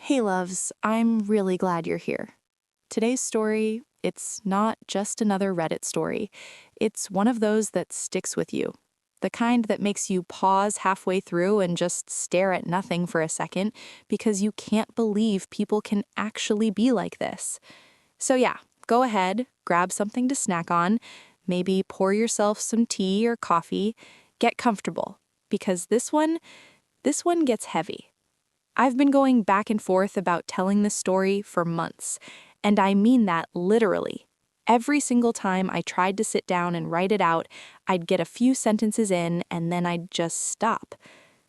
Hey loves, I'm really glad you're here. Today's story, it's not just another Reddit story. It's one of those that sticks with you. The kind that makes you pause halfway through and just stare at nothing for a second because you can't believe people can actually be like this. So yeah, go ahead, grab something to snack on, maybe pour yourself some tea or coffee, get comfortable, because this one gets heavy. I've been going back and forth about telling this story for months, and I mean that literally. Every single time I tried to sit down and write it out, I'd get a few sentences in and then I'd just stop.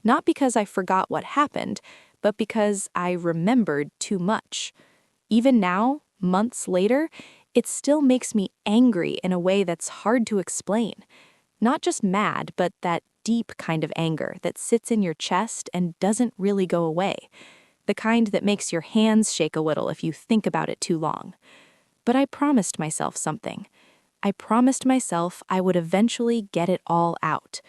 Not because I forgot what happened, but because I remembered too much. Even now, months later, it still makes me angry in a way that's hard to explain. Not just mad, but that deep kind of anger that sits in your chest and doesn't really go away. The kind that makes your hands shake a little if you think about it too long. But I promised myself something. I promised myself I would eventually get it all out.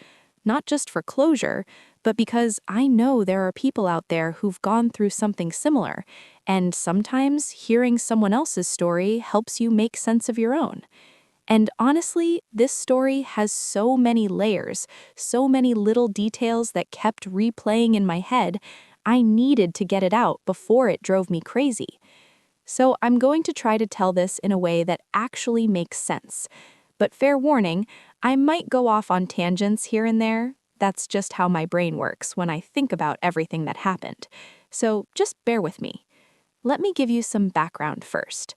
Not just for closure, but because I know there are people out there who've gone through something similar, and sometimes hearing someone else's story helps you make sense of your own. And honestly, this story has so many layers, so many little details that kept replaying in my head, I needed to get it out before it drove me crazy. So I'm going to try to tell this in a way that actually makes sense. But fair warning, I might go off on tangents here and there. That's just how my brain works when I think about everything that happened. So just bear with me. Let me give you some background first.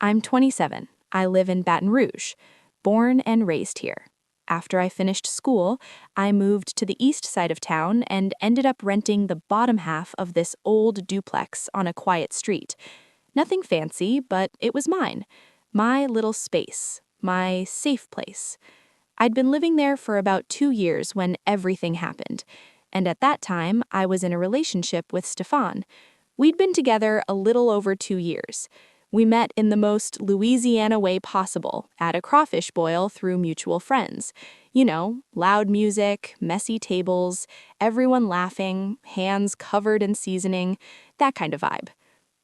I'm 27. I live in Baton Rouge, born and raised here. After I finished school, I moved to the east side of town and ended up renting the bottom half of this old duplex on a quiet street. Nothing fancy, but it was mine. My little space. My safe place. I'd been living there for about 2 years when everything happened. And at that time, I was in a relationship with Stefan. We'd been together a little over 2 years. We met in the most Louisiana way possible, at a crawfish boil through mutual friends. You know, loud music, messy tables, everyone laughing, hands covered in seasoning, that kind of vibe.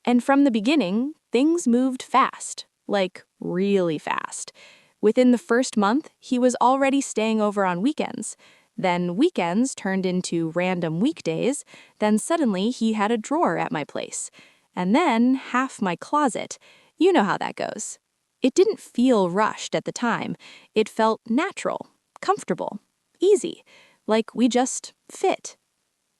And from the beginning, things moved fast, like really fast. Within the first month, he was already staying over on weekends. Then weekends turned into random weekdays. Then suddenly he had a drawer at my place. And then half my closet. You know how that goes. It didn't feel rushed at the time. It felt natural, comfortable, easy, like we just fit.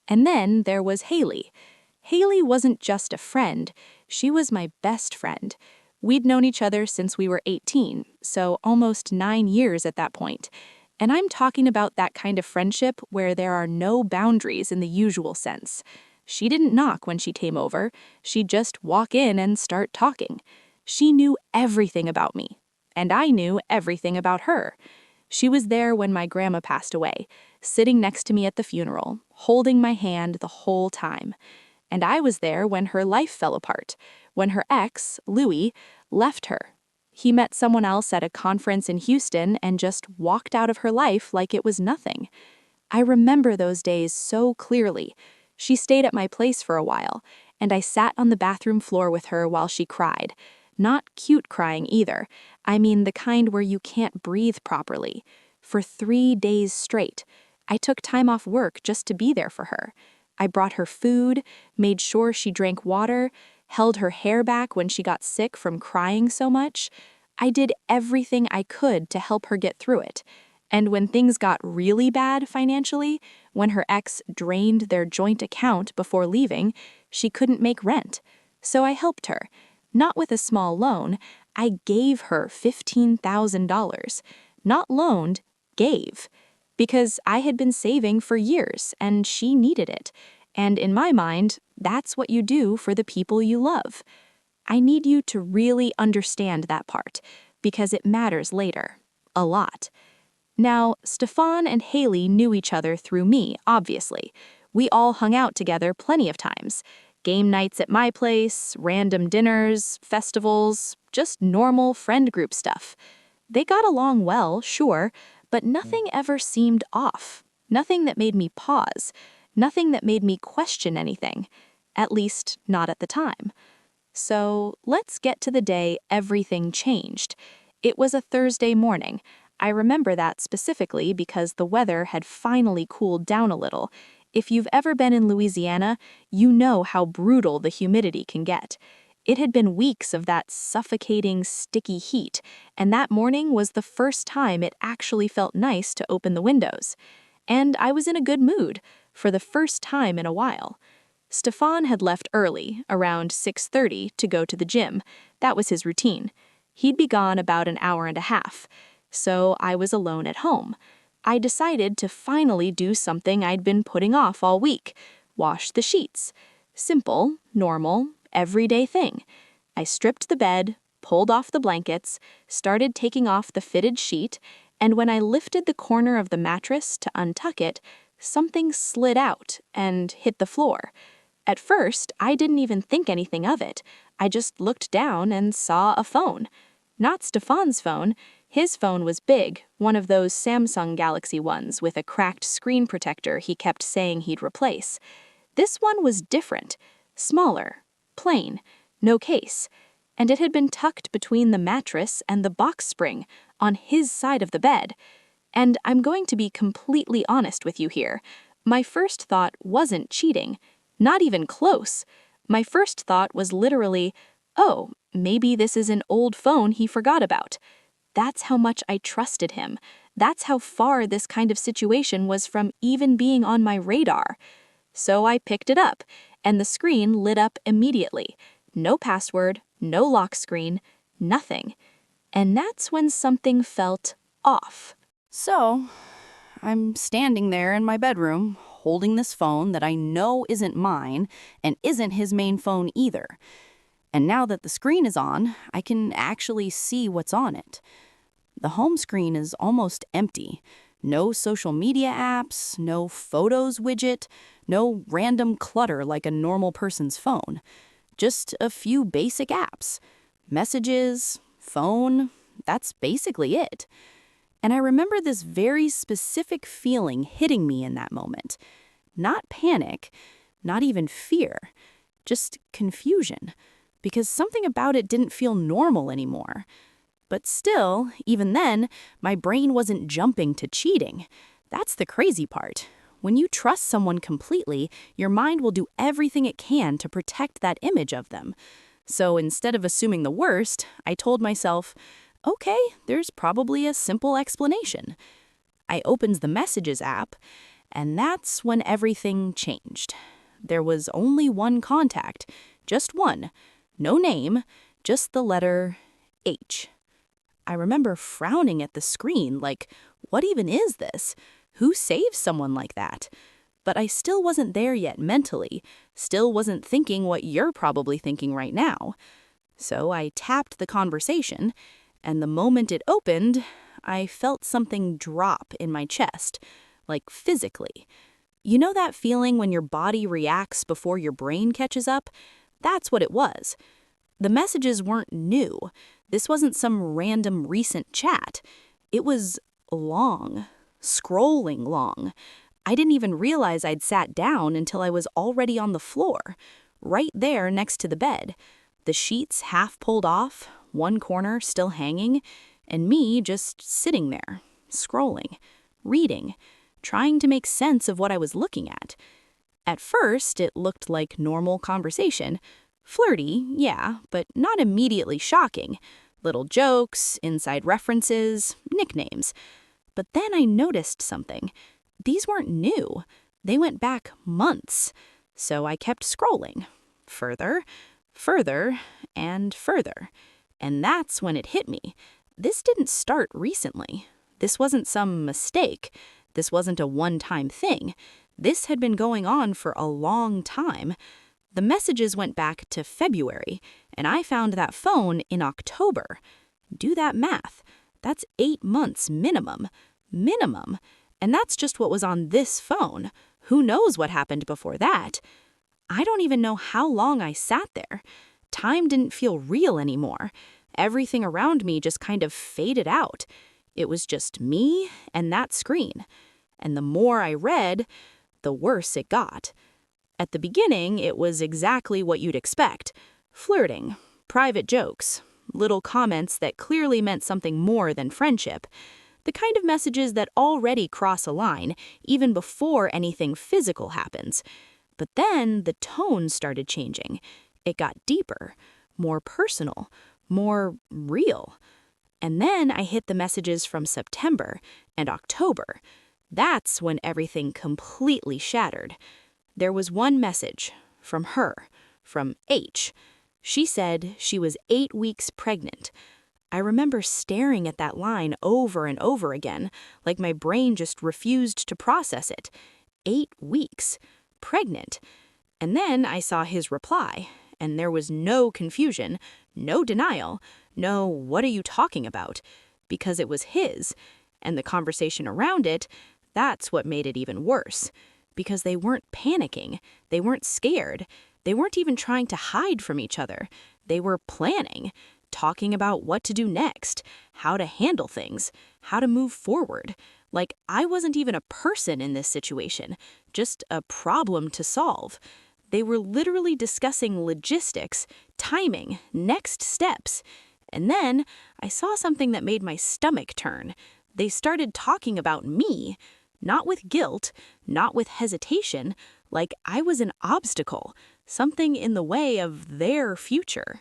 And then there was Haley. Haley wasn't just a friend, she was my best friend. We'd known each other since we were 18, so almost 9 years at that point. And I'm talking about that kind of friendship where there are no boundaries in the usual sense. She didn't knock when she came over, she'd just walk in and start talking. She knew everything about me, and I knew everything about her. She was there when my grandma passed away, sitting next to me at the funeral, holding my hand the whole time. And I was there when her life fell apart, when her ex, Louis, left her. He met someone else at a conference in Houston and just walked out of her life like it was nothing. I remember those days so clearly. She stayed at my place for a while, and I sat on the bathroom floor with her while she cried. Not cute crying either. I mean the kind where you can't breathe properly. For 3 days straight. I took time off work just to be there for her. I brought her food, made sure she drank water, held her hair back when she got sick from crying so much. I did everything I could to help her get through it. And when things got really bad financially, when her ex drained their joint account before leaving, she couldn't make rent. So I helped her. Not with a small loan, I gave her $15,000. Not loaned, gave. Because I had been saving for years and she needed it. And in my mind, that's what you do for the people you love. I need you to really understand that part, because it matters later. A lot. Now, Stefan and Haley knew each other through me, obviously. We all hung out together plenty of times. Game nights at my place, random dinners, festivals, just normal friend group stuff. They got along well, sure, but nothing ever seemed off. Nothing that made me pause. Nothing that made me question anything. at least not at the time. So let's get to the day everything changed. It was a Thursday morning. I remember that specifically because the weather had finally cooled down a little. If you've ever been in Louisiana, you know how brutal the humidity can get. It had been weeks of that suffocating, sticky heat, and that morning was the first time it actually felt nice to open the windows. And I was in a good mood, for the first time in a while. Stefan had left early, around 6:30, to go to the gym. That was his routine. He'd be gone about an hour and a half, so I was alone at home. I decided to finally do something I'd been putting off all week: wash the sheets. Simple, normal, everyday thing. I stripped the bed, pulled off the blankets, started taking off the fitted sheet, and when I lifted the corner of the mattress to untuck it, something slid out and hit the floor. At first, I didn't even think anything of it. I just looked down and saw a phone. Not Stefan's phone. His phone was big, one of those Samsung Galaxy ones with a cracked screen protector he kept saying he'd replace. This one was different, smaller, plain, no case, and it had been tucked between the mattress and the box spring on his side of the bed. And I'm going to be completely honest with you here. My first thought wasn't cheating. Not even close. My first thought was literally, oh, maybe this is an old phone he forgot about. That's how much I trusted him. That's how far this kind of situation was from even being on my radar. So I picked it up, and the screen lit up immediately. No password, no lock screen, nothing. And that's when something felt off. So, I'm standing there in my bedroom, holding this phone that I know isn't mine and isn't his main phone either. And now that the screen is on, I can actually see what's on it. The home screen is almost empty. No social media apps, no photos widget, no random clutter like a normal person's phone. Just a few basic apps. Messages, phone, that's basically it. And I remember this very specific feeling hitting me in that moment. Not panic, not even fear, just confusion, because something about it didn't feel normal anymore. But still, even then, my brain wasn't jumping to cheating. That's the crazy part. When you trust someone completely, your mind will do everything it can to protect that image of them. So instead of assuming the worst, I told myself, okay, there's probably a simple explanation. I opened the Messages app, and that's when everything changed. There was only one contact, just one. No name, just the letter H. I remember frowning at the screen like, what even is this? Who saves someone like that? But I still wasn't there yet mentally, still wasn't thinking what you're probably thinking right now. So I tapped the conversation, and the moment it opened, I felt something drop in my chest, like physically. You know that feeling when your body reacts before your brain catches up? That's what it was. The messages weren't new. This wasn't some random recent chat. It was long, scrolling long. I didn't even realize I'd sat down until I was already on the floor, right there next to the bed. The sheets half pulled off, one corner still hanging, and me just sitting there, scrolling, reading, trying to make sense of what I was looking at. At first, it looked like normal conversation. Flirty, yeah, but not immediately shocking. Little jokes, inside references, nicknames. But then I noticed something. These weren't new. They went back months. So I kept scrolling. Further, further, and further. And that's when it hit me. This didn't start recently. This wasn't some mistake. This wasn't a one-time thing. This had been going on for a long time. The messages went back to February, and I found that phone in October. Do that math. That's 8 months minimum. Minimum. And that's just what was on this phone. Who knows what happened before that? I don't even know how long I sat there. Time didn't feel real anymore. Everything around me just kind of faded out. It was just me and that screen. And the more I read, the worse it got. At the beginning, it was exactly what you'd expect: flirting, private jokes, little comments that clearly meant something more than friendship. The kind of messages that already cross a line, even before anything physical happens. But then the tone started changing. It got deeper, more personal, more real. And then I hit the messages from September and October. That's when everything completely shattered. There was one message from her, from H. She said she was 8 weeks pregnant. I remember staring at that line over and over again, like my brain just refused to process it. 8 weeks. Pregnant. And then I saw his reply, and there was no confusion, no denial, no "what are you talking about?" because it was his. And the conversation around it, that's what made it even worse. Because they weren't panicking, they weren't scared, they weren't even trying to hide from each other. They were planning, talking about what to do next, how to handle things, how to move forward. Like I wasn't even a person in this situation, just a problem to solve. They were literally discussing logistics, timing, next steps. And then I saw something that made my stomach turn. They started talking about me, not with guilt, not with hesitation, like I was an obstacle, something in the way of their future.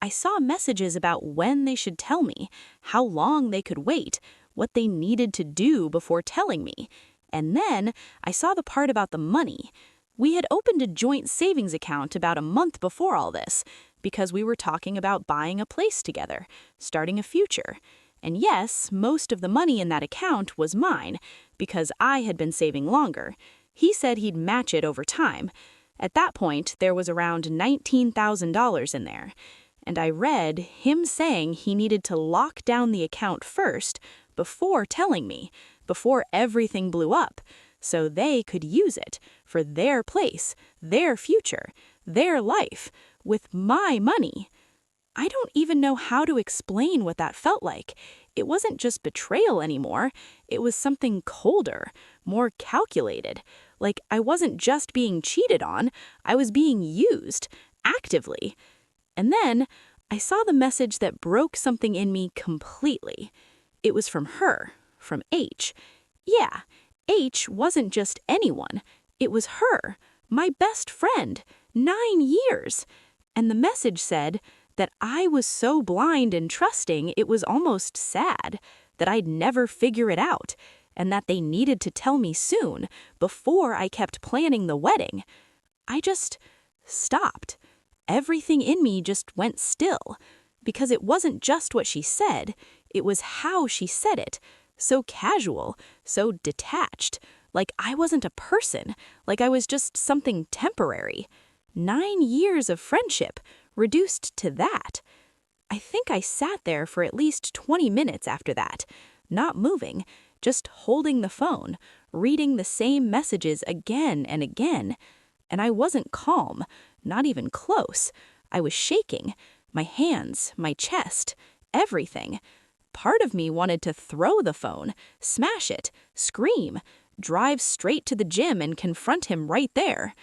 I saw messages about when they should tell me, how long they could wait, what they needed to do before telling me. And then I saw the part about the money. We had opened a joint savings account about a month before all this, because we were talking about buying a place together, starting a future. And yes, most of the money in that account was mine, because I had been saving longer. He said he'd match it over time. At that point, there was around $19,000 in there. And I read him saying he needed to lock down the account first before telling me, before everything blew up, so they could use it for their place, their future, their life, with my money. I don't even know how to explain what that felt like. It wasn't just betrayal anymore. It was something colder, more calculated. Like I wasn't just being cheated on, I was being used, actively. And then I saw the message that broke something in me completely. It was from her, from H. Yeah, H wasn't just anyone. It was her, my best friend, 9 years. And the message said that I was so blind and trusting it was almost sad, that I'd never figure it out, and that they needed to tell me soon, before I kept planning the wedding. I just stopped. Everything in me just went still, because it wasn't just what she said, it was how she said it, so casual, so detached, like I wasn't a person, like I was just something temporary. 9 years of friendship, reduced to that. I think I sat there for at least 20 minutes after that, not moving, just holding the phone, reading the same messages again and again. And I wasn't calm, not even close. I was shaking, my hands, my chest, everything. Part of me wanted to throw the phone, smash it, scream, drive straight to the gym and confront him right there.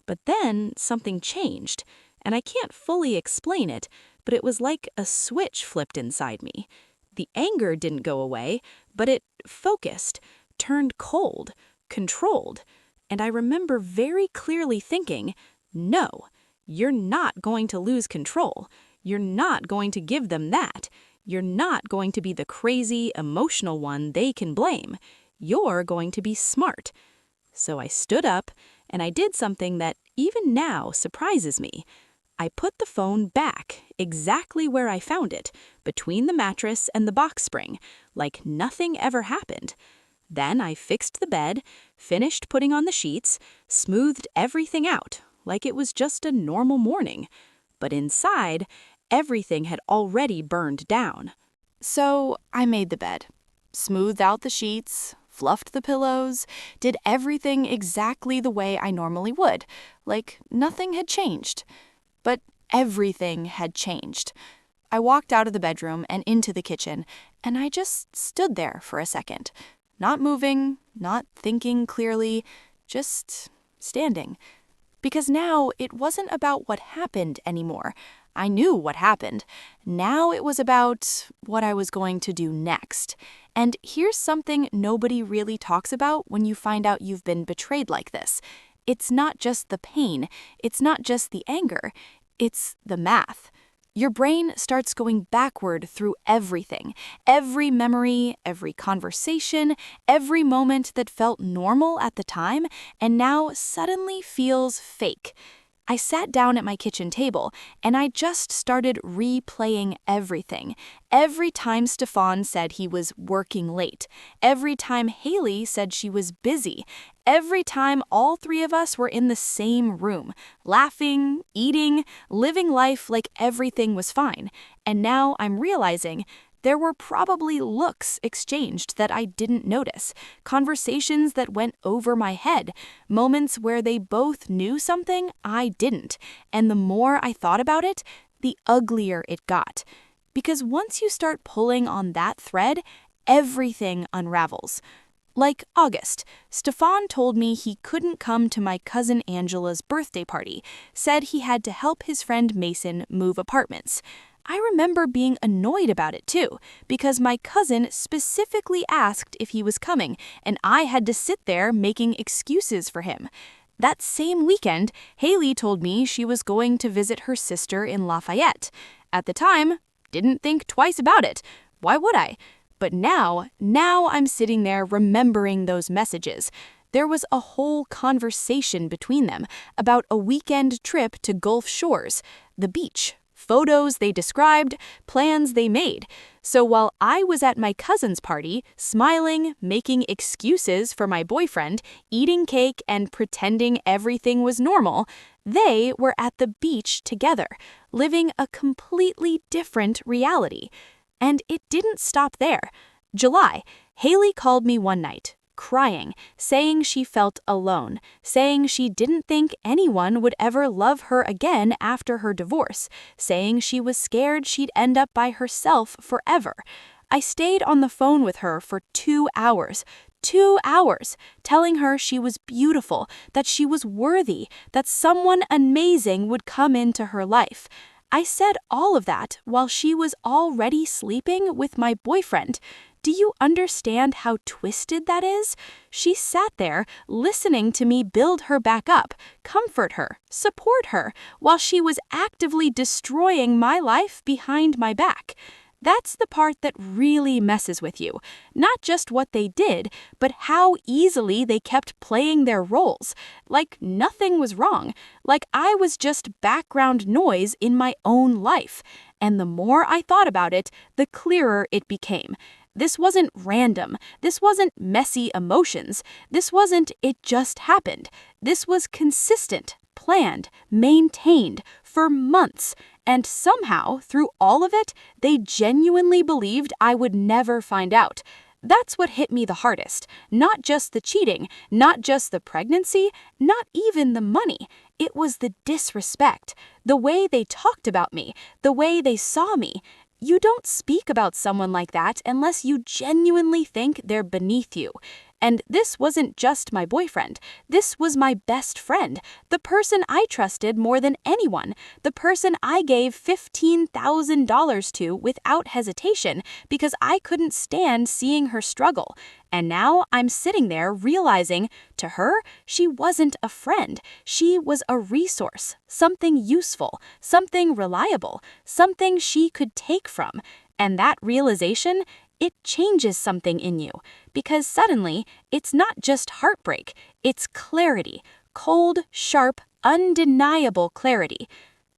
But then something changed, and I can't fully explain it, but it was like a switch flipped inside me. The anger didn't go away, but it focused, turned cold, controlled. And I remember very clearly thinking, no, you're not going to lose control. You're not going to give them that. You're not going to be the crazy, emotional one they can blame. You're going to be smart. So I stood up, and I did something that even now surprises me. I put the phone back, exactly where I found it, between the mattress and the box spring, like nothing ever happened. Then I fixed the bed, finished putting on the sheets, smoothed everything out, like it was just a normal morning. But inside, everything had already burned down. So I made the bed, smoothed out the sheets, fluffed the pillows, did everything exactly the way I normally would, like nothing had changed. But everything had changed. I walked out of the bedroom and into the kitchen, and I just stood there for a second. Not moving, not thinking clearly, just standing. Because now it wasn't about what happened anymore. I knew what happened. Now it was about what I was going to do next. And here's something nobody really talks about when you find out you've been betrayed like this. It's not just the pain, it's not just the anger, it's the math. Your brain starts going backward through everything, every memory, every conversation, every moment that felt normal at the time and now suddenly feels fake. I sat down at my kitchen table and I just started replaying everything. Every time Stefan said he was working late, every time Haley said she was busy, every time all three of us were in the same room, laughing, eating, living life like everything was fine. And now I'm realizing there were probably looks exchanged that I didn't notice, conversations that went over my head, moments where they both knew something I didn't, and the more I thought about it, the uglier it got. Because once you start pulling on that thread, everything unravels. Like August, Stefan told me he couldn't come to my cousin Angela's birthday party, said he had to help his friend Mason move apartments. I remember being annoyed about it too, because my cousin specifically asked if he was coming, and I had to sit there making excuses for him. That same weekend, Haley told me she was going to visit her sister in Lafayette. At the time, didn't think twice about it. Why would I? But now I'm sitting there remembering those messages. There was a whole conversation between them about a weekend trip to Gulf Shores, the beach. Photos they described, plans they made. So while I was at my cousin's party, smiling, making excuses for my boyfriend, eating cake, and pretending everything was normal, they were at the beach together, living a completely different reality. And it didn't stop there. July, Haley called me one night, crying, saying she felt alone, saying she didn't think anyone would ever love her again after her divorce, saying she was scared she'd end up by herself forever. I stayed on the phone with her for 2 hours. 2 hours, telling her she was beautiful, that she was worthy, that someone amazing would come into her life. I said all of that while she was already sleeping with my boyfriend. Do you understand how twisted that is? She sat there listening to me build her back up, comfort her, support her, while she was actively destroying my life behind my back. That's the part that really messes with you. Not just what they did, but how easily they kept playing their roles. Like nothing was wrong. Like I was just background noise in my own life. And the more I thought about it, the clearer it became. This wasn't random. This wasn't messy emotions. This wasn't it just happened. This was consistent, planned, maintained for months. And somehow, through all of it, they genuinely believed I would never find out. That's what hit me the hardest. Not just the cheating, not just the pregnancy, not even the money. It was the disrespect, the way they talked about me, the way they saw me. You don't speak about someone like that unless you genuinely think they're beneath you. And this wasn't just my boyfriend. This was my best friend, the person I trusted more than anyone, the person I gave $15,000 to without hesitation because I couldn't stand seeing her struggle. And now I'm sitting there realizing, to her, she wasn't a friend. She was a resource, something useful, something reliable, something she could take from. And that realization, it changes something in you, because suddenly it's not just heartbreak, it's clarity, cold, sharp, undeniable clarity.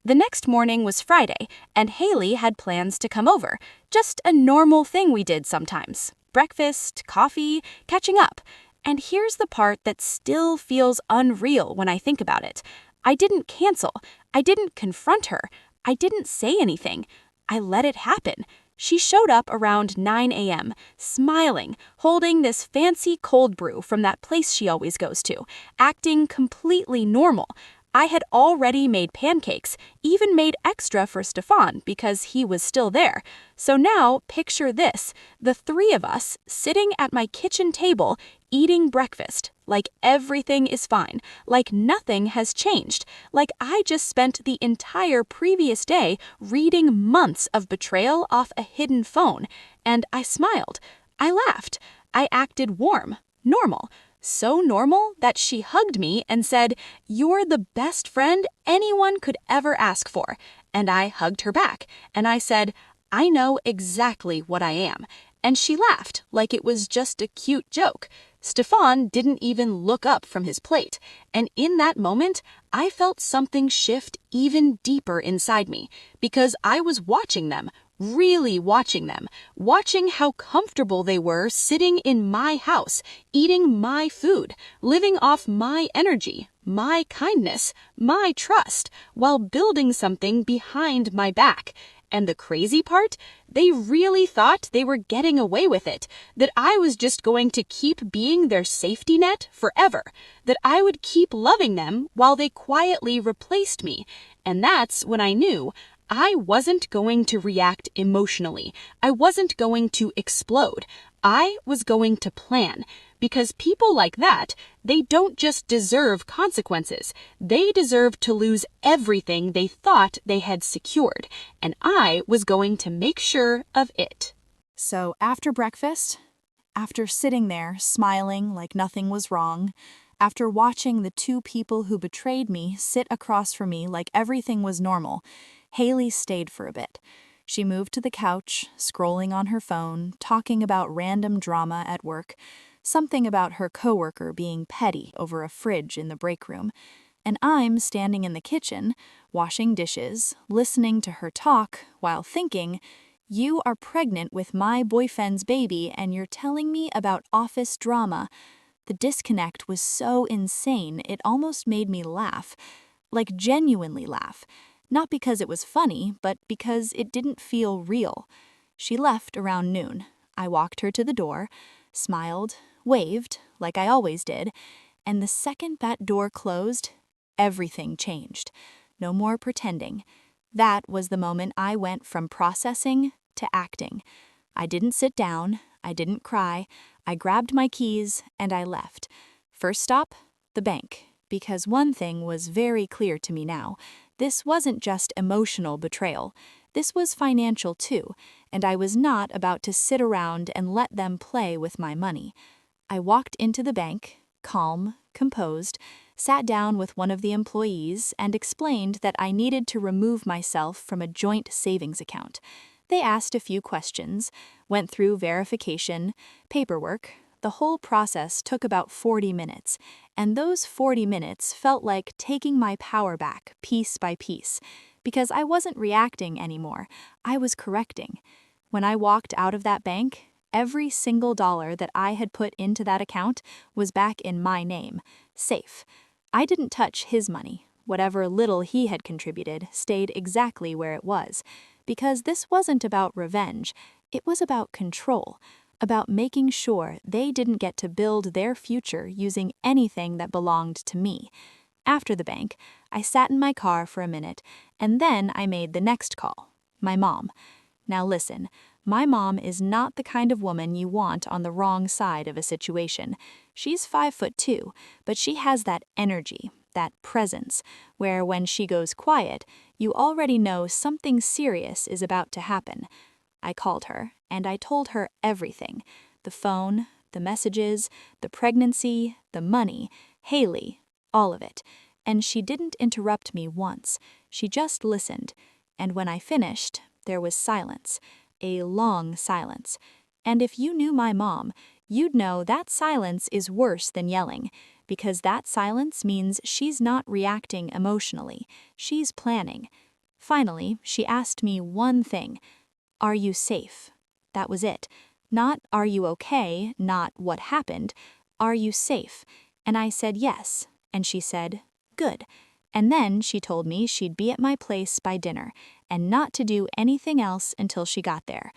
The next morning was Friday, and Haley had plans to come over, just a normal thing we did sometimes. Breakfast, coffee, catching up. And here's the part that still feels unreal when I think about it. I didn't cancel. I didn't confront her. I didn't say anything. I let it happen. She showed up around 9 a.m., smiling, holding this fancy cold brew from that place she always goes to, acting completely normal. I had already made pancakes, even made extra for Stefan because he was still there. So now, picture this, the three of us sitting at my kitchen table eating breakfast, like everything is fine, like nothing has changed, like I just spent the entire previous day reading months of betrayal off a hidden phone, and I smiled. I laughed. I acted warm, normal. So normal that she hugged me and said, "You're the best friend anyone could ever ask for." And I hugged her back, and I said, "I know exactly what I am." And she laughed like it was just a cute joke. Stefan didn't even look up from his plate, and in that moment, I felt something shift even deeper inside me, because I was watching them, really watching them, watching how comfortable they were sitting in my house, eating my food, living off my energy, my kindness, my trust, while building something behind my back. And the crazy part, they really thought they were getting away with it, that I was just going to keep being their safety net forever, that I would keep loving them while they quietly replaced me. And that's when I knew I wasn't going to react emotionally. I wasn't going to explode. I was going to plan. Because people like that, they don't just deserve consequences. They deserve to lose everything they thought they had secured. And I was going to make sure of it. So after breakfast, after sitting there smiling like nothing was wrong, after watching the two people who betrayed me sit across from me like everything was normal, Haley stayed for a bit. She moved to the couch, scrolling on her phone, talking about random drama at work, something about her coworker being petty over a fridge in the break room. And I'm standing in the kitchen, washing dishes, listening to her talk while thinking, "You are pregnant with my boyfriend's baby and you're telling me about office drama." The disconnect was so insane it almost made me laugh. Like genuinely laugh. Not because it was funny, but because it didn't feel real. She left around noon. I walked her to the door, smiled, waved, like I always did, and the second that door closed, everything changed. No more pretending. That was the moment I went from processing to acting. I didn't sit down, I didn't cry, I grabbed my keys and I left. First stop, the bank, because one thing was very clear to me now. This wasn't just emotional betrayal. This was financial too, and I was not about to sit around and let them play with my money. I walked into the bank, calm, composed, sat down with one of the employees and explained that I needed to remove myself from a joint savings account. They asked a few questions, went through verification, paperwork. The whole process took about 40 minutes, and those 40 minutes felt like taking my power back piece by piece, because I wasn't reacting anymore, I was correcting. When I walked out of that bank, every single dollar that I had put into that account was back in my name, safe. I didn't touch his money. Whatever little he had contributed stayed exactly where it was, because this wasn't about revenge, it was about control. About making sure they didn't get to build their future using anything that belonged to me. After the bank, I sat in my car for a minute, and then I made the next call. My mom. Now listen, my mom is not the kind of woman you want on the wrong side of a situation. She's 5'2", but she has that energy, that presence, where when she goes quiet, you already know something serious is about to happen. I called her, and I told her everything. The phone, the messages, the pregnancy, the money, Haley, all of it. And she didn't interrupt me once. She just listened. And when I finished, there was silence. A long silence. And if you knew my mom, you'd know that silence is worse than yelling, because that silence means she's not reacting emotionally. She's planning. Finally, she asked me one thing. Are you safe? That was it. Not are you okay, not what happened. Are you safe? And I said yes. And she said, good. And then she told me she'd be at my place by dinner and not to do anything else until she got there.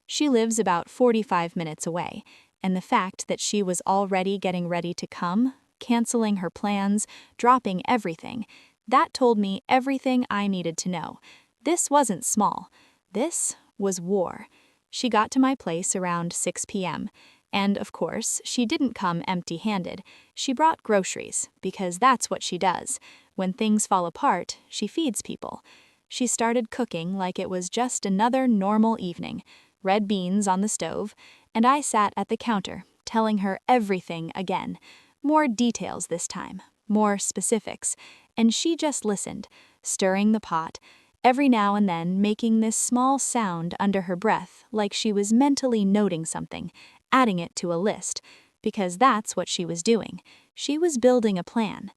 She lives about 45 minutes away, and the fact that she was already getting ready to come, canceling her plans, dropping everything, That told me everything I needed to know. This wasn't small. This was war. She got to my place around 6 p.m. And, of course, she didn't come empty-handed. She brought groceries, because that's what she does. When things fall apart, she feeds people. She started cooking like it was just another normal evening. Red beans on the stove, and I sat at the counter, telling her everything again. More details this time, more specifics, and she just listened, stirring the pot, every now and then making this small sound under her breath like she was mentally noting something, adding it to a list, because that's what she was doing. She was building a plan.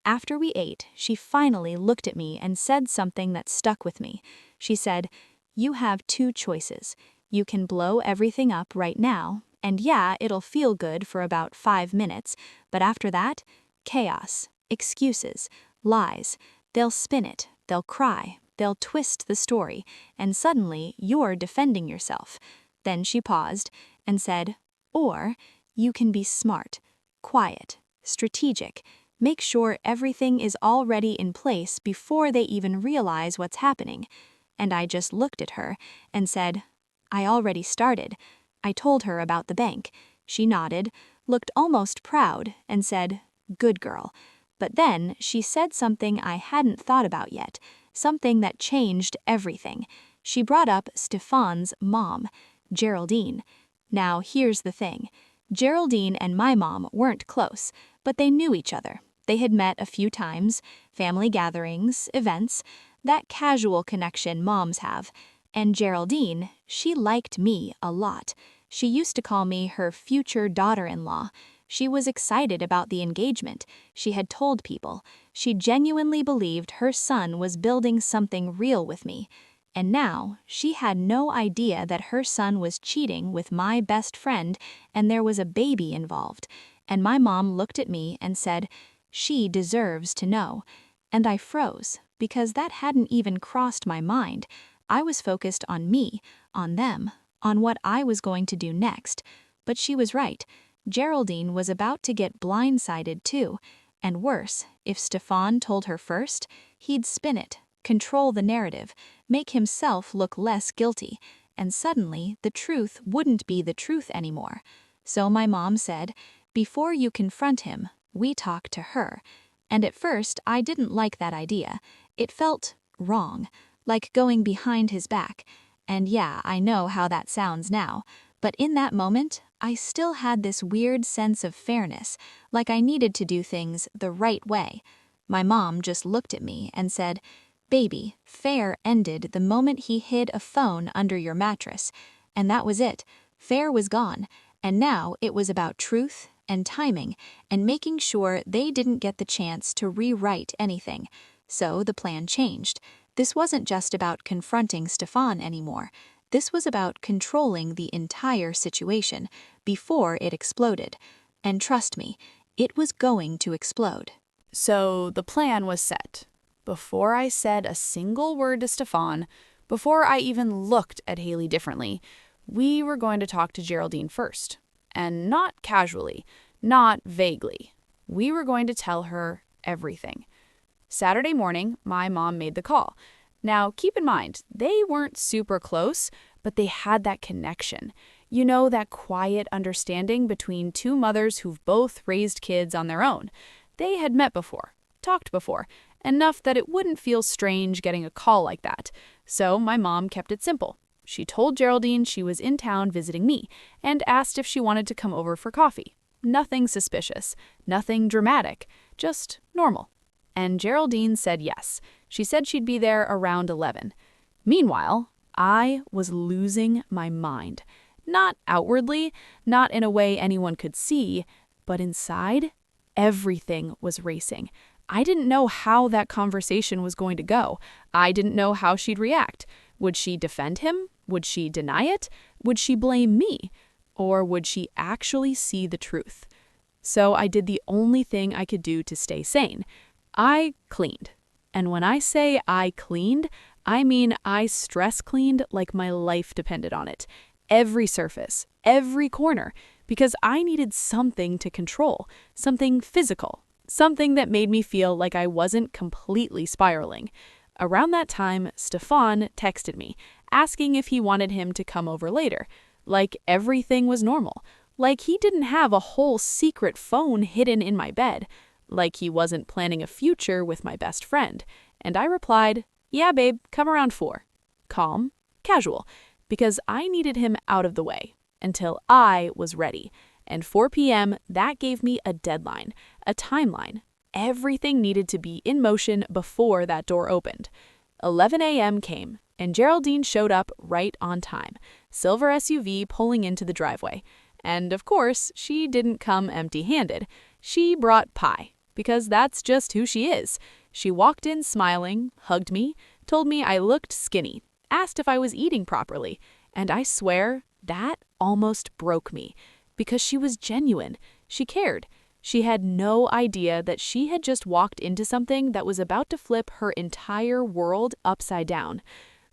After we ate, she finally looked at me and said something that stuck with me. She said, "You have two choices. You can blow everything up right now, and yeah, it'll feel good for about 5 minutes, but after that, chaos, excuses, lies. They'll spin it, they'll cry, they'll twist the story, and suddenly you're defending yourself." Then she paused and said, "Or you can be smart, quiet, strategic, make sure everything is already in place before they even realize what's happening." And I just looked at her and said, "I already started." I told her about the bank. She nodded, looked almost proud, and said, "Good girl." But then she said something I hadn't thought about yet, something that changed everything. She brought up Stefan's mom, Geraldine. Now here's the thing. Geraldine and my mom weren't close, but they knew each other. They had met a few times, family gatherings, events, that casual connection moms have. And Geraldine, she liked me a lot. She used to call me her future daughter-in-law. She was excited about the engagement. She had told people. She genuinely believed her son was building something real with me. And now, she had no idea that her son was cheating with my best friend and there was a baby involved. And my mom looked at me and said, "She deserves to know." And I froze, because that hadn't even crossed my mind. I was focused on me, on them, on what I was going to do next. But she was right. Geraldine was about to get blindsided too. And worse, if Stefan told her first, he'd spin it, control the narrative, make himself look less guilty, and suddenly the truth wouldn't be the truth anymore. So my mom said, "Before you confront him, we talk to her." And at first, I didn't like that idea. It felt wrong, like going behind his back. And yeah, I know how that sounds now. But in that moment, I still had this weird sense of fairness, like I needed to do things the right way. My mom just looked at me and said, "Baby, fair ended the moment he hid a phone under your mattress." And that was it. Fair was gone. And now it was about truth and timing and making sure they didn't get the chance to rewrite anything. So the plan changed. This wasn't just about confronting Stefan anymore. This was about controlling the entire situation before it exploded. And trust me, it was going to explode. So the plan was set. Before I said a single word to Stefan, before I even looked at Haley differently, we were going to talk to Geraldine first. And not casually, not vaguely. We were going to tell her everything. Saturday morning, my mom made the call. Now, keep in mind, they weren't super close, but they had that connection. You know, that quiet understanding between two mothers who've both raised kids on their own. They had met before, talked before, enough that it wouldn't feel strange getting a call like that. So my mom kept it simple. She told Geraldine she was in town visiting me and asked if she wanted to come over for coffee. Nothing suspicious, nothing dramatic, just normal. And Geraldine said yes. She said she'd be there around 11. Meanwhile, I was losing my mind. Not outwardly, not in a way anyone could see, but inside, everything was racing. I didn't know how that conversation was going to go. I didn't know how she'd react. Would she defend him? Would she deny it? Would she blame me? Or would she actually see the truth? So I did the only thing I could do to stay sane. I cleaned. And when I say I cleaned, I mean I stress cleaned like my life depended on it. Every surface, every corner, because I needed something to control, something physical, something that made me feel like I wasn't completely spiraling. Around that time, Stefan texted me, asking if he wanted him to come over later, like everything was normal, like he didn't have a whole secret phone hidden in my bed, like he wasn't planning a future with my best friend. And I replied, "Yeah, babe, come around 4." Calm, casual, because I needed him out of the way until I was ready. And 4 p.m., that gave me a deadline, a timeline. Everything needed to be in motion before that door opened. 11 a.m. came, and Geraldine showed up right on time, silver SUV pulling into the driveway. And of course, she didn't come empty-handed. She brought pie, because that's just who she is. She walked in smiling, hugged me, told me I looked skinny, asked if I was eating properly, and I swear that almost broke me, because she was genuine. She cared. She had no idea that she had just walked into something that was about to flip her entire world upside down.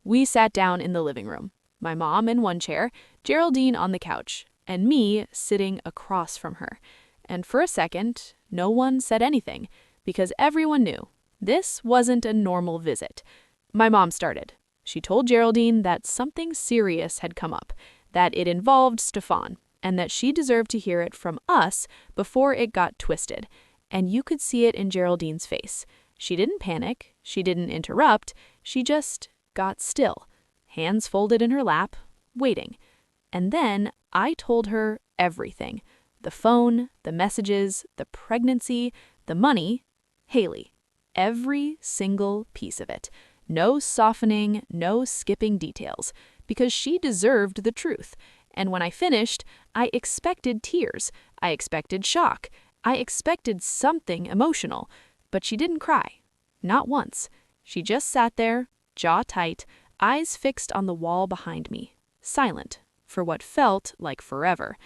We sat down in the living room, my mom in one chair, Geraldine on the couch, and me sitting across from her. And for a second, no one said anything, because everyone knew this wasn't a normal visit. My mom started. She told Geraldine that something serious had come up, that it involved Stefan, and that she deserved to hear it from us before it got twisted. And you could see it in Geraldine's face. She didn't panic, she didn't interrupt, she just got still, hands folded in her lap, waiting. And then I told her everything. The phone, the messages, the pregnancy, the money. Haley. Every single piece of it. No softening, no skipping details, because she deserved the truth. And when I finished, I expected tears. I expected shock. I expected something emotional. But she didn't cry. Not once. She just sat there, jaw tight, eyes fixed on the wall behind me, silent for what felt like forever.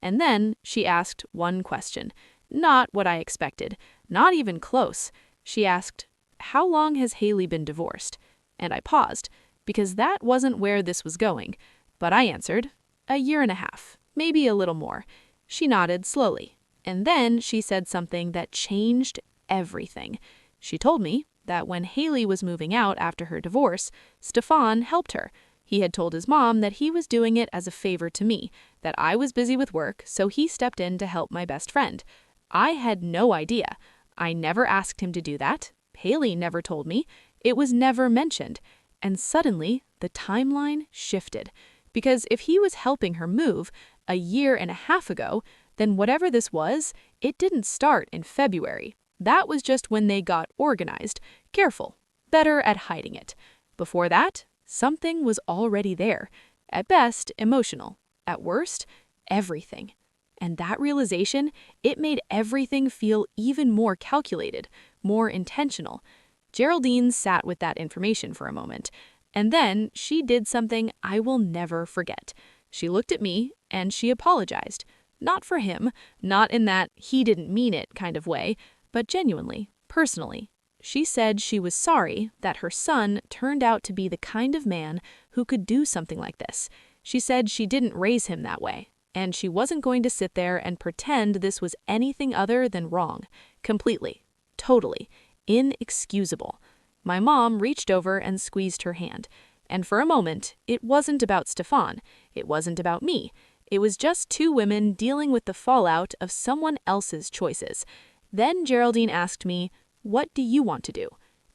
And then she asked one question. Not what I expected. Not even close. She asked, "How long has Haley been divorced?" And I paused, because that wasn't where this was going. But I answered, "A year and a half, maybe a little more." She nodded slowly. And then she said something that changed everything. She told me that when Haley was moving out after her divorce, Stefan helped her. He had told his mom that he was doing it as a favor to me, that I was busy with work, so he stepped in to help my best friend. I had no idea. I never asked him to do that. Haley never told me. It was never mentioned. And suddenly, the timeline shifted. Because if he was helping her move a year and a half ago, then whatever this was, it didn't start in February. That was just when they got organized, careful, better at hiding it. Before that, something was already there. At best, emotional. At worst, everything. And that realization, it made everything feel even more calculated, more intentional. Geraldine sat with that information for a moment, and then she did something I will never forget. She looked at me and she apologized. Not for him, not in that he didn't mean it kind of way, but genuinely, personally. She said she was sorry that her son turned out to be the kind of man who could do something like this. She said she didn't raise him that way, and she wasn't going to sit there and pretend this was anything other than wrong. Completely, totally, inexcusable. My mom reached over and squeezed her hand. And for a moment, it wasn't about Stefan. It wasn't about me. It was just two women dealing with the fallout of someone else's choices. Then Geraldine asked me, "What do you want to do?"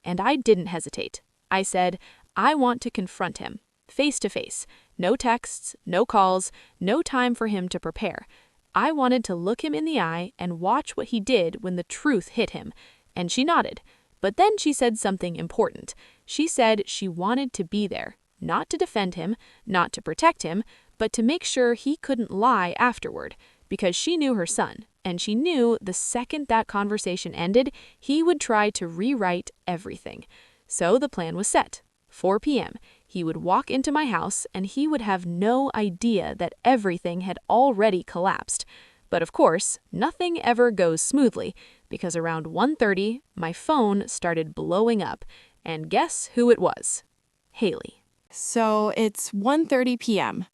And I didn't hesitate. I said, "I want to confront him, face to face. No texts, no calls, no time for him to prepare. I wanted to look him in the eye and watch what he did when the truth hit him." And she nodded. But then she said something important. She said she wanted to be there, not to defend him, not to protect him, but to make sure he couldn't lie afterward, because she knew her son, and she knew the second that conversation ended, he would try to rewrite everything. So the plan was set. 4 p.m. He would walk into my house, and he would have no idea that everything had already collapsed. But of course, nothing ever goes smoothly, because around 1:30, my phone started blowing up. And guess who it was? Haley. So it's 1:30 p.m.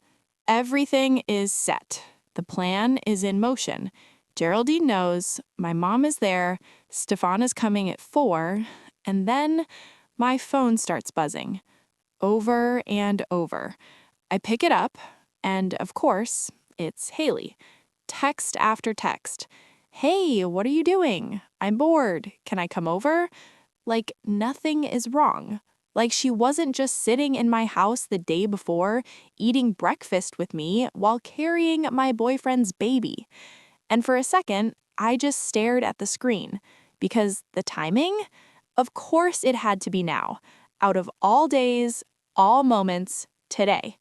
Everything is set. The plan is in motion. Geraldine knows, my mom is there, Stefan is coming at 4, and then my phone starts buzzing. Over and over. I pick it up, and of course, it's Haley. Text after text. Hey, what are you doing? I'm bored. Can I come over? Like nothing is wrong. Like she wasn't just sitting in my house the day before, eating breakfast with me while carrying my boyfriend's baby. And for a second, I just stared at the screen because the timing? Of course it had to be now. Out of all days, all moments, today.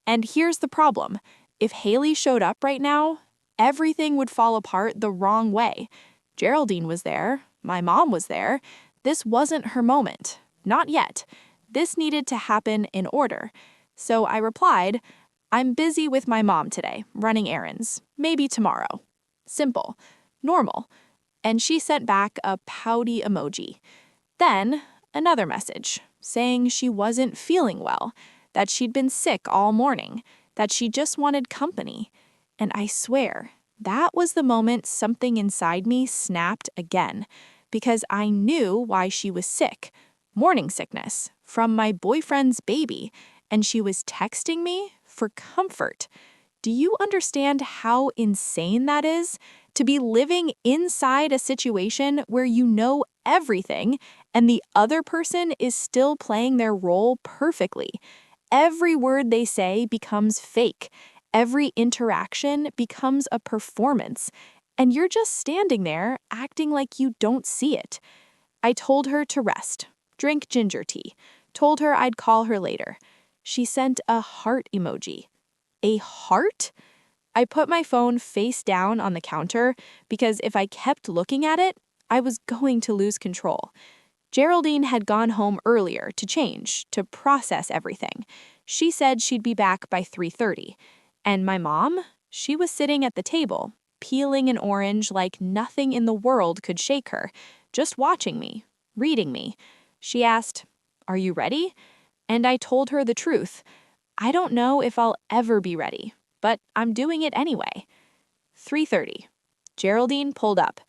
And here's the problem. If Haley showed up right now, everything would fall apart the wrong way. Geraldine was there. My mom was there. This wasn't her moment. Not yet. This needed to happen in order. So I replied, I'm busy with my mom today, running errands. Maybe tomorrow. Simple. Normal. And she sent back a pouty emoji. Then, another message, saying she wasn't feeling well, that she'd been sick all morning, that she just wanted company. And I swear, that was the moment something inside me snapped again, because I knew why she was sick. Morning sickness, from my boyfriend's baby, and she was texting me for comfort. Do you understand how insane that is? To be living inside a situation where you know everything and the other person is still playing their role perfectly. Every word they say becomes fake. Every interaction becomes a performance. And you're just standing there acting like you don't see it. I told her to rest, drink ginger tea, told her I'd call her later. She sent a heart emoji. A heart? I put my phone face down on the counter because if I kept looking at it, I was going to lose control. Geraldine had gone home earlier to change, to process everything. She said she'd be back by 3:30. And my mom? She was sitting at the table, peeling an orange like nothing in the world could shake her, just watching me, reading me. She asked, "Are you ready?" And I told her the truth. I don't know if I'll ever be ready, but I'm doing it anyway. 3:30. Geraldine pulled up,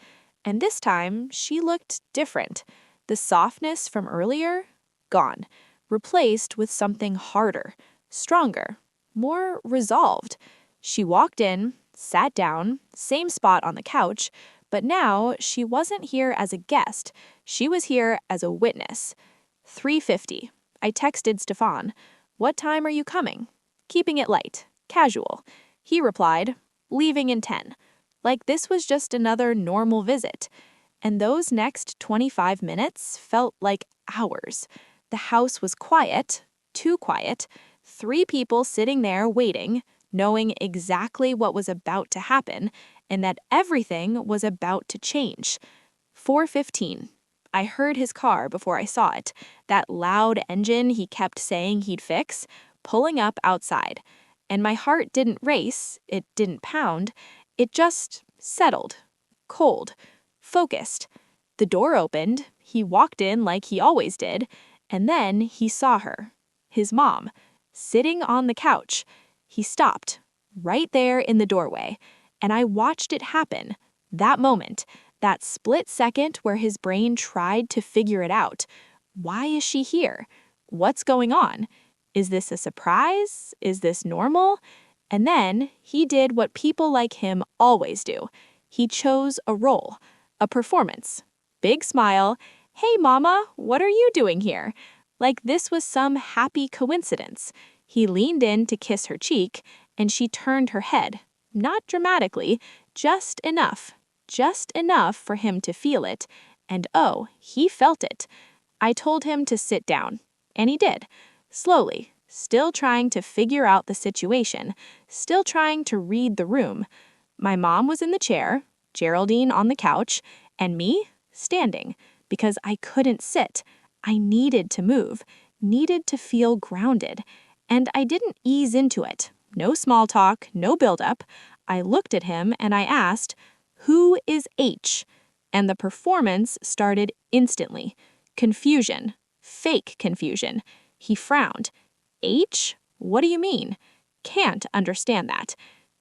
and this time she looked different. The softness from earlier, gone, replaced with something harder, stronger, more resolved. She walked in, sat down, same spot on the couch, but now she wasn't here as a guest. She was here as a witness. 3:50. I texted Stefan, "What time are you coming?" Keeping it light, casual. He replied, "Leaving in 10." Like this was just another normal visit. And those next 25 minutes felt like hours. The house was quiet, too quiet, 3 people sitting there waiting, knowing exactly what was about to happen, and that everything was about to change. 4:15. I heard his car before I saw it, that loud engine he kept saying he'd fix, pulling up outside. And my heart didn't race, it didn't pound, it just settled, cold, focused. The door opened, he walked in like he always did, and then he saw her, his mom, sitting on the couch. He stopped, right there in the doorway, and I watched it happen, that moment. That split second where his brain tried to figure it out. Why is she here? What's going on? Is this a surprise? Is this normal? And then he did what people like him always do. He chose a role, a performance. Big smile. "Hey, Mama, what are you doing here?" Like this was some happy coincidence. He leaned in to kiss her cheek, and she turned her head. Not dramatically, just enough. Just enough for him to feel it, and oh, he felt it. I told him to sit down, and he did, slowly, still trying to figure out the situation, still trying to read the room. My mom was in the chair, Geraldine on the couch, and me standing, because I couldn't sit. I needed to move, needed to feel grounded, and I didn't ease into it. No small talk, no build-up. I looked at him and I asked, "Who is H?" And the performance started instantly. Confusion. Fake confusion. He frowned. "H? What do you mean?" Can't understand that.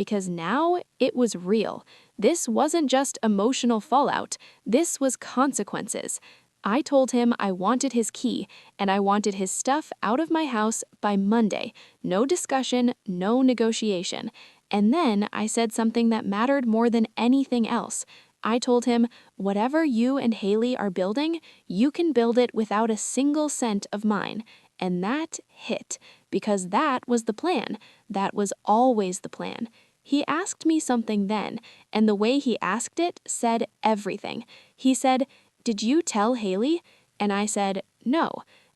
because now it was real. This wasn't just emotional fallout, this was consequences. I told him I wanted his key, and I wanted his stuff out of my house by Monday. No discussion, no negotiation. And then I said something that mattered more than anything else. I told him, whatever you and Haley are building, you can build it without a single cent of mine. And that hit, because that was the plan. That was always the plan. He asked me something then, and the way he asked it said everything. He said, "Did you tell Haley?" And I said, "No."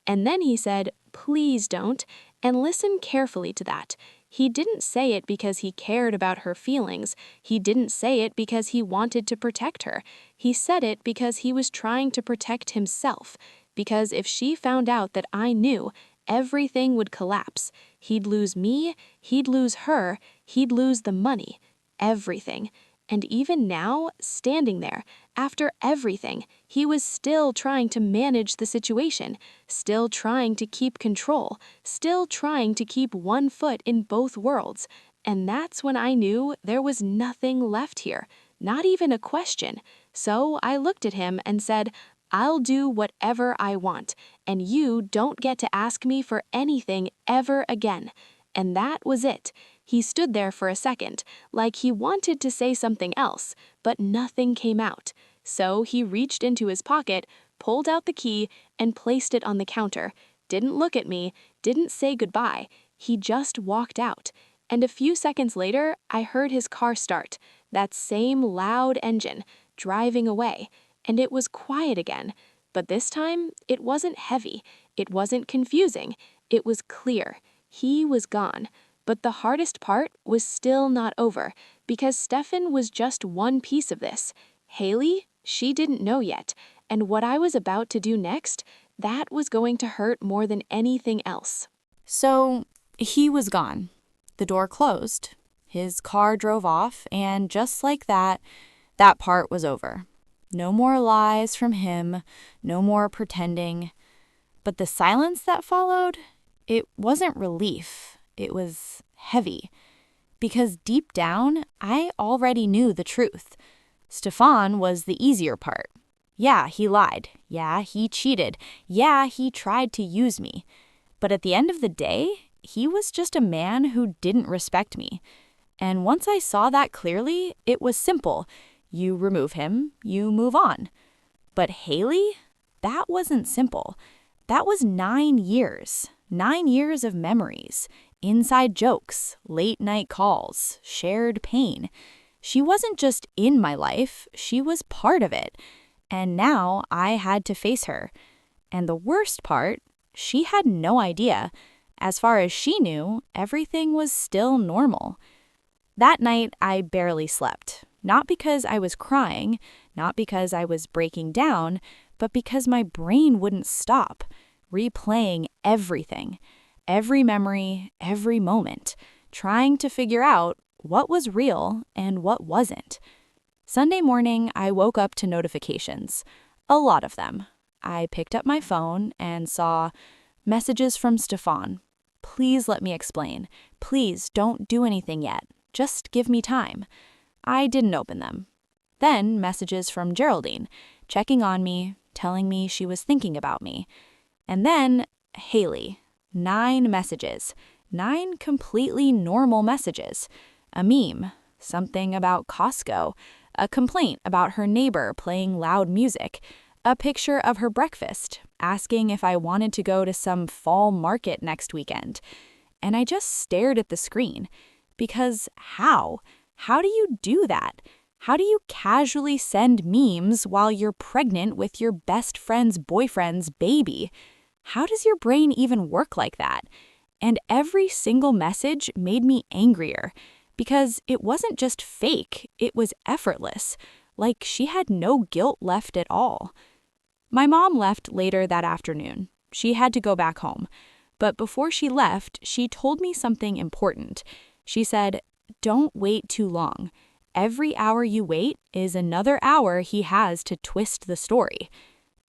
And then he said, "Please don't," and listen carefully to that. He didn't say it because he cared about her feelings. He didn't say it because he wanted to protect her. He said it because he was trying to protect himself. Because if she found out that I knew, everything would collapse. He'd lose me, he'd lose her, he'd lose the money. Everything. And even now, standing there, after everything, he was still trying to manage the situation, still trying to keep control, still trying to keep one foot in both worlds. And that's when I knew there was nothing left here, not even a question. So I looked at him and said, "I'll do whatever I want, and you don't get to ask me for anything ever again." And that was it. He stood there for a second, like he wanted to say something else, but nothing came out. So he reached into his pocket, pulled out the key, and placed it on the counter. Didn't look at me, didn't say goodbye. He just walked out. And a few seconds later, I heard his car start, that same loud engine, driving away. And it was quiet again. But this time, it wasn't heavy. It wasn't confusing. It was clear. He was gone. But the hardest part was still not over, because Stefan was just one piece of this. Haley, she didn't know yet, and what I was about to do next, that was going to hurt more than anything else. So he was gone. The door closed. His car drove off, and just like that, that part was over. No more lies from him, no more pretending. But the silence that followed, it wasn't relief. It was heavy. Because deep down, I already knew the truth. Stefan was the easier part. Yeah, he lied. Yeah, he cheated. Yeah, he tried to use me. But at the end of the day, he was just a man who didn't respect me. And once I saw that clearly, it was simple. You remove him, you move on. But Haley, that wasn't simple. That was 9 years. 9 years of memories, inside jokes, late night calls, shared pain. She wasn't just in my life, she was part of it. And now I had to face her. And the worst part, she had no idea. As far as she knew, everything was still normal. That night, I barely slept. Not because I was crying, not because I was breaking down, but because my brain wouldn't stop, replaying everything, every memory, every moment, trying to figure out what was real and what wasn't. Sunday morning, I woke up to notifications, a lot of them. I picked up my phone and saw messages from Stefan. "Please let me explain. Please don't do anything yet. Just give me time." I didn't open them. Then messages from Geraldine, checking on me, telling me she was thinking about me. And then Haley. 9 messages. 9 completely normal messages. A meme, something about Costco, a complaint about her neighbor playing loud music, a picture of her breakfast, asking if I wanted to go to some fall market next weekend. And I just stared at the screen. Because how? How do you do that? How do you casually send memes while you're pregnant with your best friend's boyfriend's baby? How does your brain even work like that? And every single message made me angrier because it wasn't just fake, it was effortless, like she had no guilt left at all. My mom left later that afternoon. She had to go back home. But before she left, she told me something important. She said, "Don't wait too long. Every hour you wait is another hour he has to twist the story."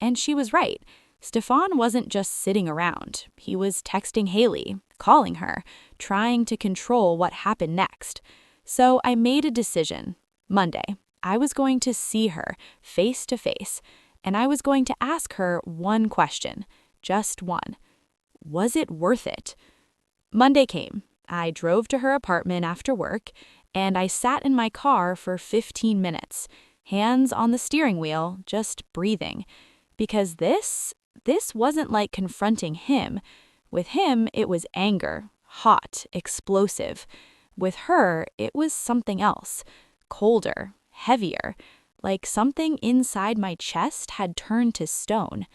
And she was right. Stefan wasn't just sitting around. He was texting Haley, calling her, trying to control what happened next. So I made a decision. Monday, I was going to see her face to face, and I was going to ask her one question, just one. Was it worth it? Monday came. I drove to her apartment after work, and I sat in my car for 15 minutes, hands on the steering wheel, just breathing. Because this wasn't like confronting him. With him, it was anger, hot, explosive. With her, it was something else, colder, heavier, like something inside my chest had turned to stone.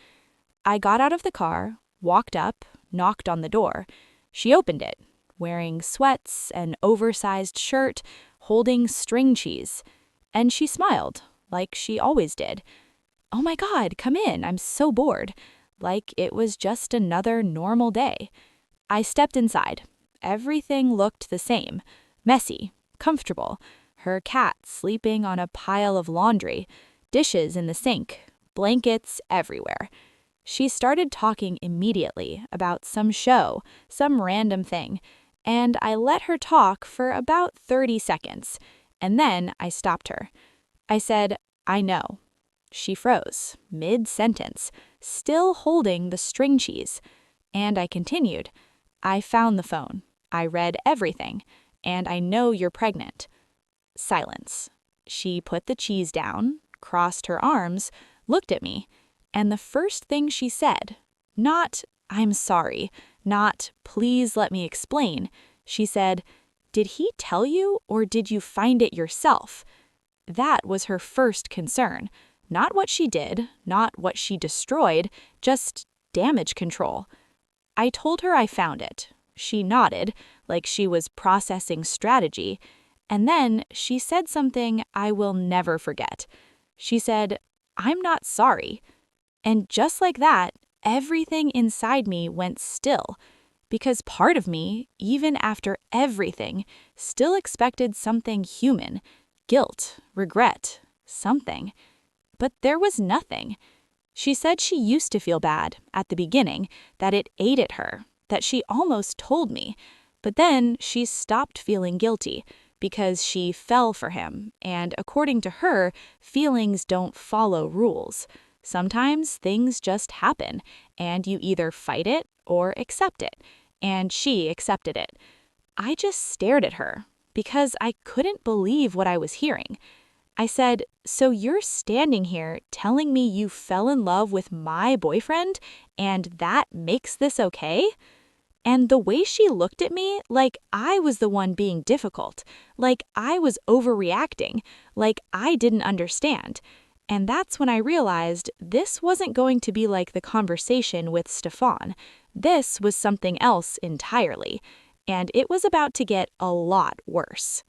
I got out of the car, walked up, knocked on the door. She opened it, wearing sweats, an oversized shirt, holding string cheese. And she smiled, like she always did. "Oh my God, come in, I'm so bored." Like it was just another normal day. I stepped inside. Everything looked the same. Messy, comfortable. Her cat sleeping on a pile of laundry, dishes in the sink, blankets everywhere. She started talking immediately about some show, some random thing, and I let her talk for about 30 seconds, and then I stopped her. I said, "I know." She froze, mid-sentence, still holding the string cheese, and I continued, "I found the phone. I read everything, and I know you're pregnant." Silence. She put the cheese down, crossed her arms, looked at me, and the first thing she said, not, "I'm sorry," not, "Please let me explain," she said, "Did he tell you or did you find it yourself?" That was her first concern. Not what she did, not what she destroyed, just damage control. I told her I found it. She nodded, like she was processing strategy, and then she said something I will never forget. She said, "I'm not sorry." And just like that, everything inside me went still, because part of me, even after everything, still expected something human, guilt, regret, something. But there was nothing. She said she used to feel bad at the beginning, that it ate at her, that she almost told me. But then she stopped feeling guilty because she fell for him, and according to her, feelings don't follow rules. Sometimes things just happen, and you either fight it or accept it, and she accepted it. I just stared at her because I couldn't believe what I was hearing. I said, "So you're standing here telling me you fell in love with my boyfriend, and that makes this okay?" And the way she looked at me, like I was the one being difficult, like I was overreacting, like I didn't understand. And that's when I realized this wasn't going to be like the conversation with Stefan. This was something else entirely. And it was about to get a lot worse.